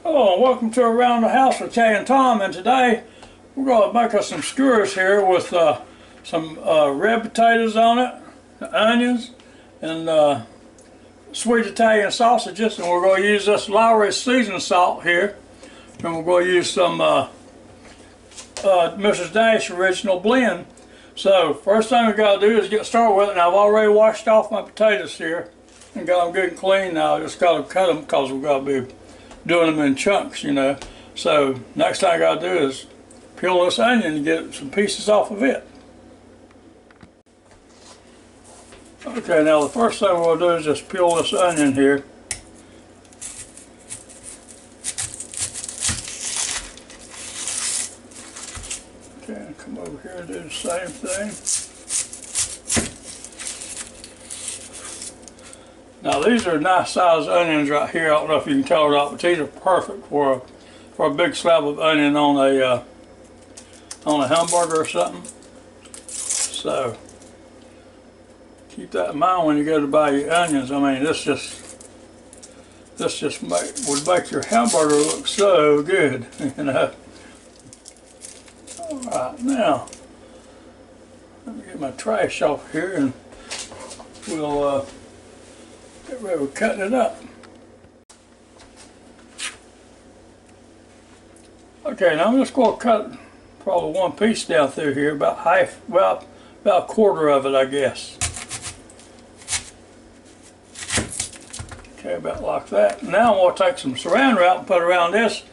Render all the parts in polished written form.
Hello and welcome to Around the House with Kay and Tom, and today we're going to make us some skewers here with some red potatoes on it, onions, and sweet Italian sausages, and we're going to use this Lowry seasoned salt here, and we're going to use some Mrs. Dash original blend. So first thing we got to do is get started with it, and I've already washed off my potatoes here and got them good and clean now. I just got to cut them because we've got to be doing them in chunks, you know. So next thing I got to do is peel this onion and get some pieces off of it. Okay, now the first thing we'll do is just peel this onion here. Okay, come over here and do the same thing. Now these are nice sized onions right here. I don't know if you can tell or not, but these are perfect for a big slab of onion on a hamburger or something. So keep that in mind when you go to buy your onions. I mean, this just would make your hamburger look so good, you know. All right, now let me get my trash off here and we'll get ready with cutting it up. Okay, now I'm just going to cut probably one piece down through here, about a quarter of it, I guess. Okay, about like that. Now I'm going to take some saran wrap and put it around this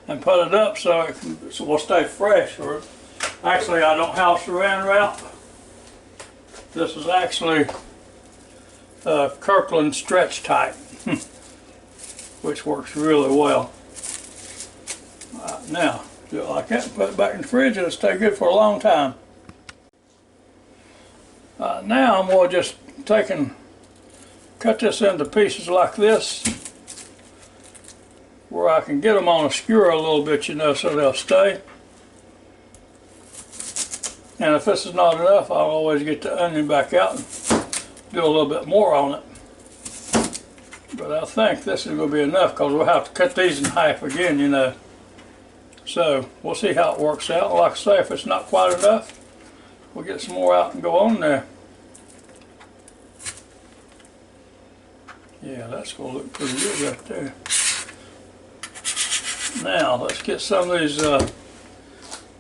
and put it up so it will stay fresh. Or actually, I don't have saran wrap. This is actually Kirkland stretch type, which works really well. Right, now do it like that and put it back in the fridge. It'll stay good for a long time. Now I'm going to just cut this into pieces like this, where I can get them on a skewer a little bit, you know, so they'll stay. And if this is not enough, I'll always get the onion back out and do a little bit more on it. But I think this is going to be enough because we'll have to cut these in half again, you know. So we'll see how it works out. Like I say, if it's not quite enough, we'll get some more out and go on there. Yeah, that's going to look pretty good right there. Now let's get some of these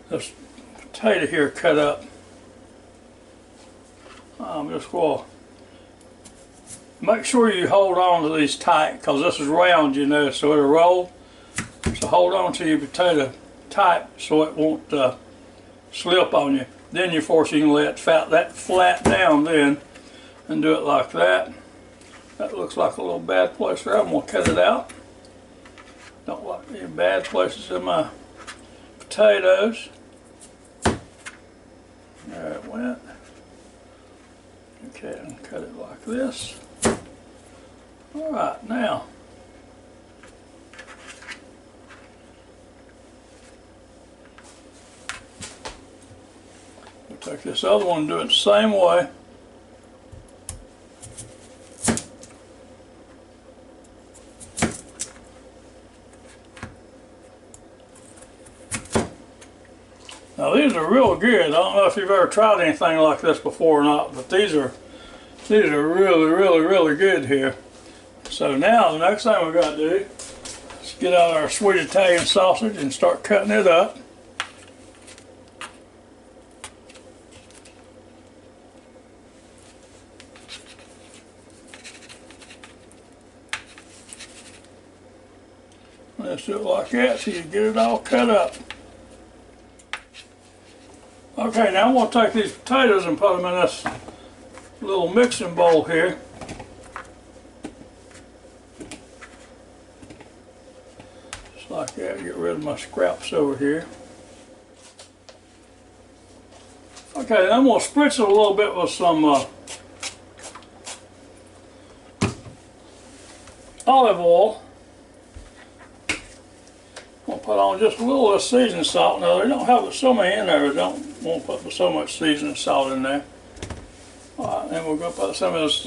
this potato here cut up. I'm just going to make sure you hold on to these tight because this is round, you know, so it'll roll. So hold on to your potato tight so it won't slip on you. Then you can let that flat down then and do it like that. That looks like a little bad place there. I'm going to cut it out. Don't like any bad places in my potatoes. There it went. Okay, and cut it like this. Alright, now we'll take this other one and do it the same way. Now these are real good. I don't know if you've ever tried anything like this before or not, but these are really good here. So now the next thing we've got to do is get out our sweet Italian sausage and start cutting it up. Let's do it like that so you get it all cut up. Okay, now I'm going to take these potatoes and put them in this little mixing bowl here. Just like that, get rid of my scraps over here. Okay, then I'm going to spritz it a little bit with some olive oil. I'm going to put on just a little of seasoning salt. Now they don't have so many in there, I don't want to put so much seasoning salt in there. Alright, then we'll go put some of this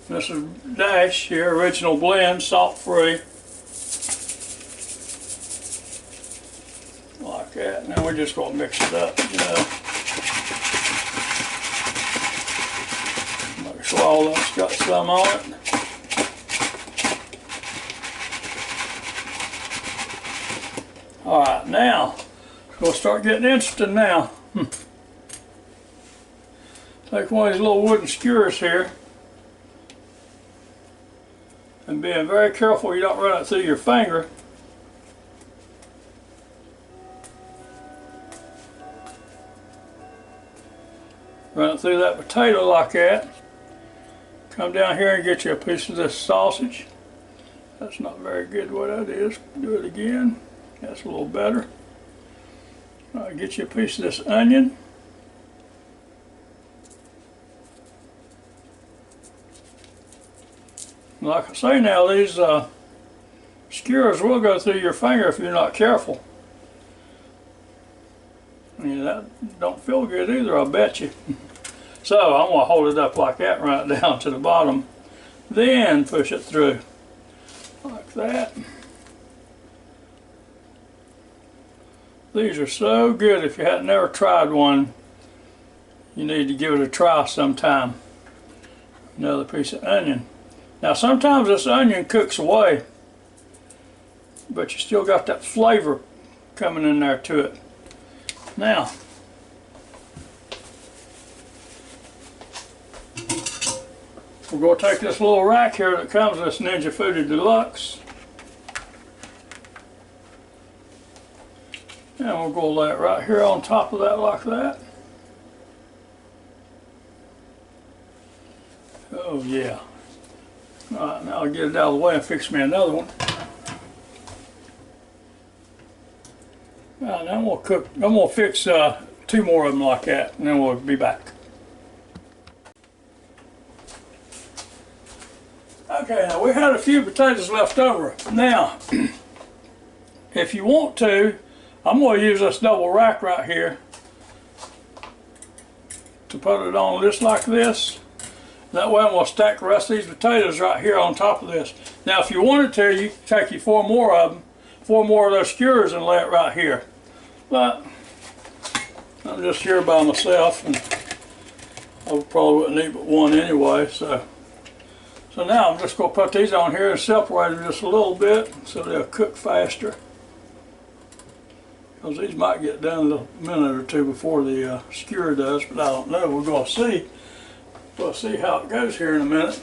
Mrs. Dash here, original blend, salt free. like that. Now we're just gonna mix it up, you know. Make sure all that's got some on it. Alright, now we'll start getting interesting now. Take one of these little wooden skewers here. And being very careful you don't run it through your finger. Run it through that potato like that. Come down here and get you a piece of this sausage. That's not very good what that is. Do it again. That's a little better. Get you a piece of this onion. Like I say now, these skewers will go through your finger if you're not careful. And that don't feel good either, I'll bet you. So I'm going to hold it up like that, run it down to the bottom, then push it through like that. These are so good. If you hadn't never tried one, you need to give it a try sometime. Another piece of onion. Now sometimes this onion cooks away, but you still got that flavor coming in there to it. Now, we're going to take this little rack here that comes with this Ninja FOODi Deluxe, and we're going to lay it right here on top of that like that. Oh yeah. Alright, now I'll get it out of the way and fix me another one. Now I'm going to fix 2 more of them like that, and then we'll be back. Okay, now we had a few potatoes left over. Now, if you want to, I'm going to use this double rack right here to put it on just like this. That way I'm going to stack the rest of these potatoes right here on top of this. Now if you wanted to, you could take you 4 more of them, 4 more of those skewers and lay it right here. But I'm just here by myself and I probably wouldn't need but one anyway. So now I'm just going to put these on here and separate them just a little bit so they'll cook faster. Because these might get done a minute or 2 before the skewer does, but I don't know. We're going to see. We'll see how it goes here in a minute.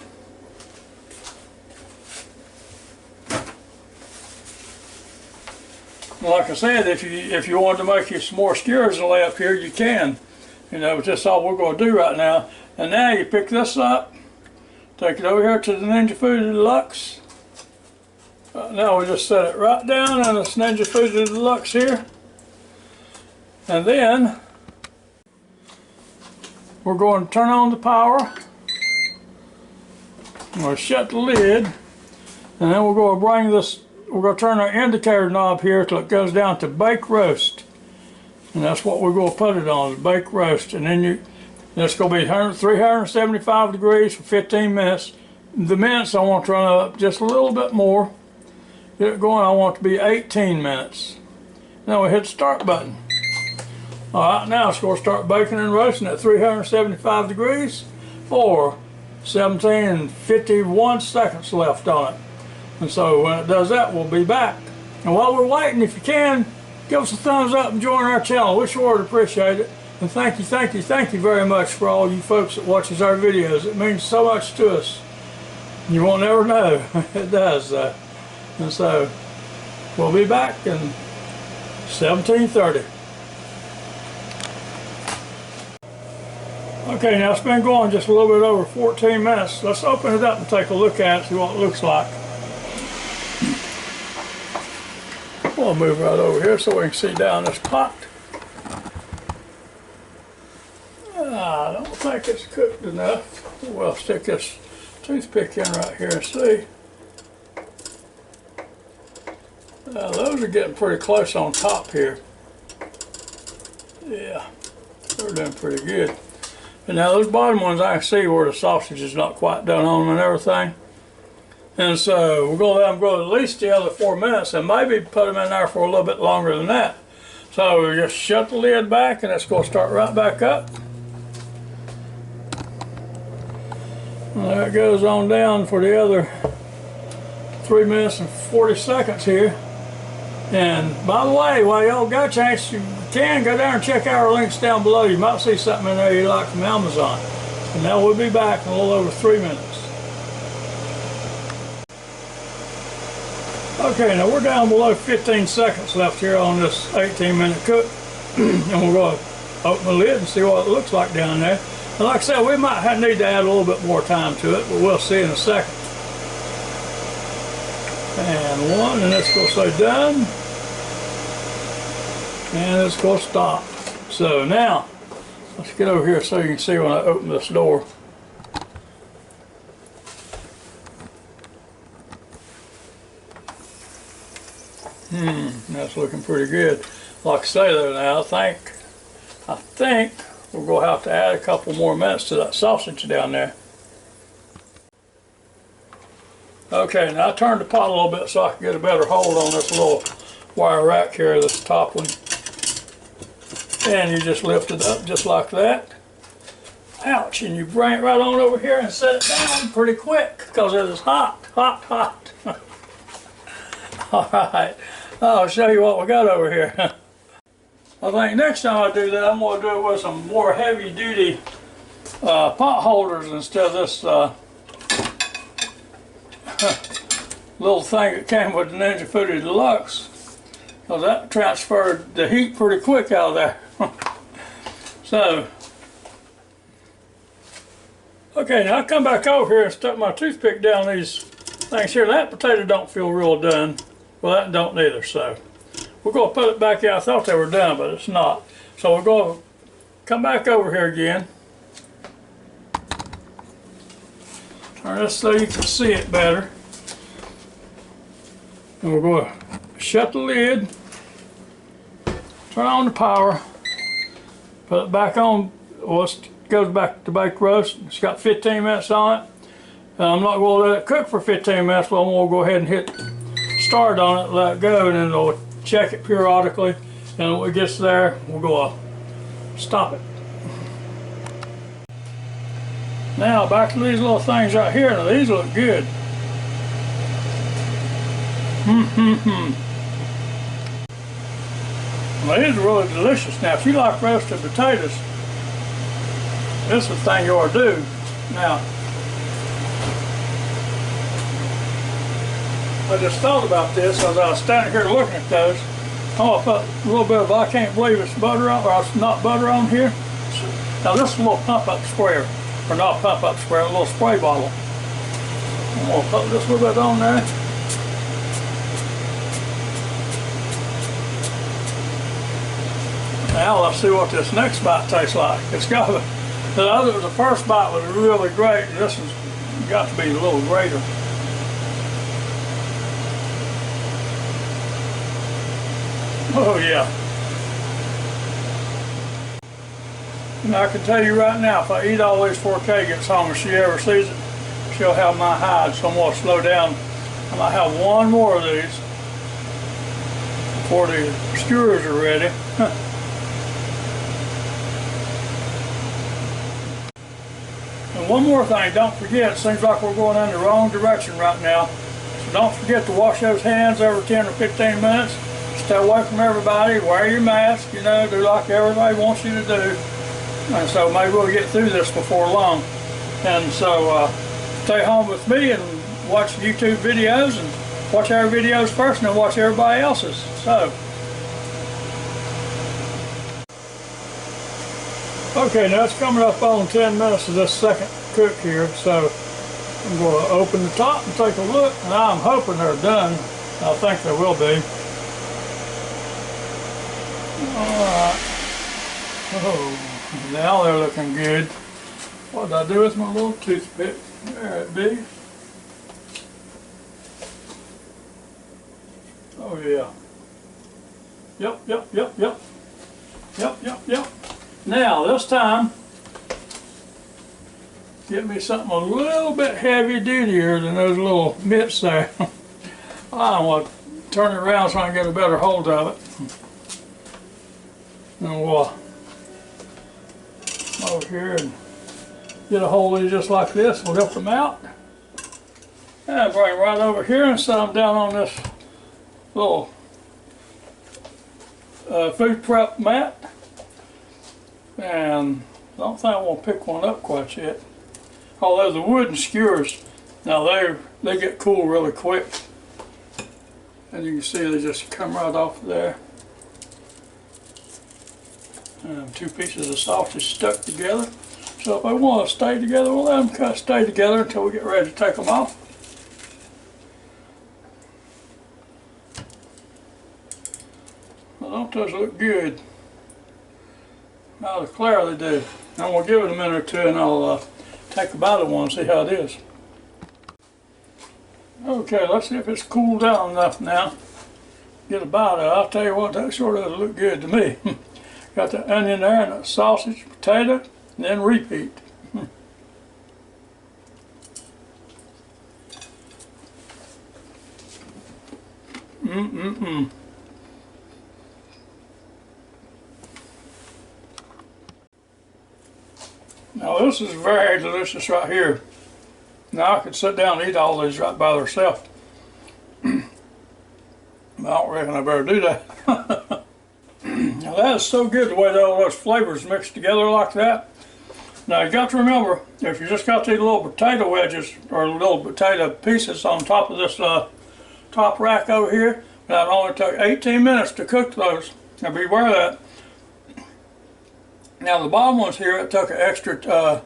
Like I said, if you wanted to make you some more skewers and lay up here, you can. You know, but that's all we're going to do right now. And now you pick this up, take it over here to the Ninja FOODi Deluxe. Now we just set it right down on this Ninja FOODi Deluxe here. And then we're going to turn on the power. I'm going to shut the lid, and then we're going to bring this. We're going to turn our indicator knob here till it goes down to bake roast, and that's what we're going to put it on, is bake roast. And then that's going to be 375 degrees for 15 minutes. The minutes I want to run up just a little bit more. Get it going. I want it to be 18 minutes. Now we hit the start button. Alright, now it's going to start baking and roasting at 375 degrees for 17 and 51 seconds left on it. And so when it does that, we'll be back. And while we're waiting, if you can, give us a thumbs up and join our channel. We sure would appreciate it. And thank you very much for all you folks that watches our videos. It means so much to us. You won't ever know. It does. And so we'll be back in 17:30. Okay, now it's been going just a little bit over 14 minutes. Let's open it up and take a look at it, see what it looks like. We'll move right over here so we can see down this pot. I don't think it's cooked enough. We'll stick this toothpick in right here and see. Those are getting pretty close on top here. Yeah, they're doing pretty good. And now those bottom ones, I can see where the sausage is not quite done on them and everything. And so we're going to let them go at least the other 4 minutes and maybe put them in there for a little bit longer than that. So we just shut the lid back and it's going to start right back up. And there it goes on down for the other 3 minutes and 40 seconds here. And by the way, while y'all got a chance, you can go down and check out our links down below. You might see something in there you like from Amazon. And now we'll be back in a little over 3 minutes. Okay, now we're down below 15 seconds left here on this 18-minute cook. And we're going to open the lid and see what it looks like down there. And like I said, we might need to add a little bit more time to it, but we'll see in a second. And one, and it's going to say done. And it's going to stop. So now, let's get over here so you can see when I open this door. That's looking pretty good. Like I say though, now I think we're going to have to add a couple more minutes to that sausage down there. Okay, now I turned the pot a little bit so I can get a better hold on this little wire rack here, this top one. And you just lift it up just like that. Ouch, and you bring it right on over here and set it down pretty quick because it is hot, hot, hot. Alright, I'll show you what we got over here. I think next time I do that, I'm going to do it with some more heavy duty pot holders instead of this little thing that came with the Ninja FOODi DELUXE, because that transferred the heat pretty quick out of there. So, okay, now I come back over here and stuck my toothpick down these things here. That potato don't feel real done. Well, that don't either, so we're going to put it back in. I thought they were done, but it's not. So we're going to come back over here again. Turn this so you can see it better. And we're going to shut the lid, turn on the power, put it back on. Well, it goes back to bake roast. It's got 15 minutes on it. And I'm not going to let it cook for 15 minutes, but I'm going to go ahead and hit start on it, let it go, and then it'll check it periodically. And when it gets there, we'll go stop it. Now back to these little things right here. Now these look good. Well, these are really delicious. Now if you like roasted potatoes, this is the thing you ought to do. Now, I just thought about this as I was standing here looking at those. I'm going to put a little bit of, I can't believe it's butter on, or it's not butter on here. Now this is a little pump up square, or not pump up square, a little spray bottle. I'm going to put this little bit on there. Now let's see what this next bite tastes like. It's got the first bite was really great. This has got to be a little greater. Oh yeah. And I can tell you right now, if I eat all these 4K gets home and she ever sees it, she'll have my hide, so I'm going to slow down. I might have one more of these before the skewers are ready. And one more thing, don't forget, it seems like we're going in the wrong direction right now. So don't forget to wash those hands every 10 or 15 minutes. Stay away from everybody, wear your mask, you know, do like everybody wants you to do. And so maybe we'll get through this before long. And so stay home with me and watch YouTube videos, and watch our videos first and then watch everybody else's. So, okay, now it's coming up on 10 minutes of this second cook here. So I'm going to open the top and take a look, and I'm hoping they're done. I think they will be. Alright. Oh, now they're looking good. What did I do with my little toothpick? There it be. Oh yeah. Yep. Yep. Now this time, get me something a little bit heavy dutier than those little mitts there. I want to turn it around so I can get a better hold of it. And we'll come over here and get a hold of these just like this. We'll lift them out. And bring them right over here and set them down on this little food prep mat. And I don't think I want to pick one up quite yet. Although the wooden skewers, now they get cool really quick. And you can see they just come right off of there. And two pieces of sausage stuck together. So if they want to stay together, we'll let them stay together until we get ready to take them off. Well, don't those look good? Now declare they do. I'm going to give it a minute or two and I'll take a bite of one and see how it is. Okay, let's see if it's cooled down enough now. Get a bite of it. I'll tell you what, that sure does look good to me. Got the onion there and the sausage, potato, and then repeat. Now this is very delicious right here. Now I could sit down and eat all these right by themselves. I don't reckon I better do that. Now that is so good the way that all those flavors mixed together like that. Now you got to remember, if you just got these little potato wedges or little potato pieces on top of this top rack over here, that only took 18 minutes to cook those. Now beware of that. Now the bottom ones here, it took an extra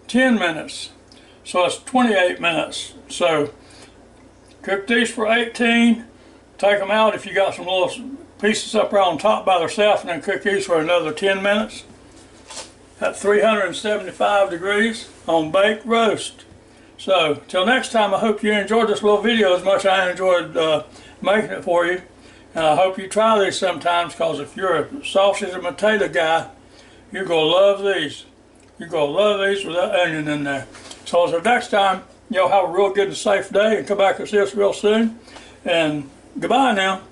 10 minutes. So it's 28 minutes. So cook these for 18, take them out if you got some little pieces up there on top by themselves, and then cook these for another 10 minutes at 375 degrees on baked roast. So till next time, I hope you enjoyed this little video as much as I enjoyed making it for you. And I hope you try these sometimes, because if you're a sausage and potato guy, you're going to love these. You're going to love these with that onion in there. So until next time, y'all have a real good and safe day, and come back and see us real soon. And goodbye now.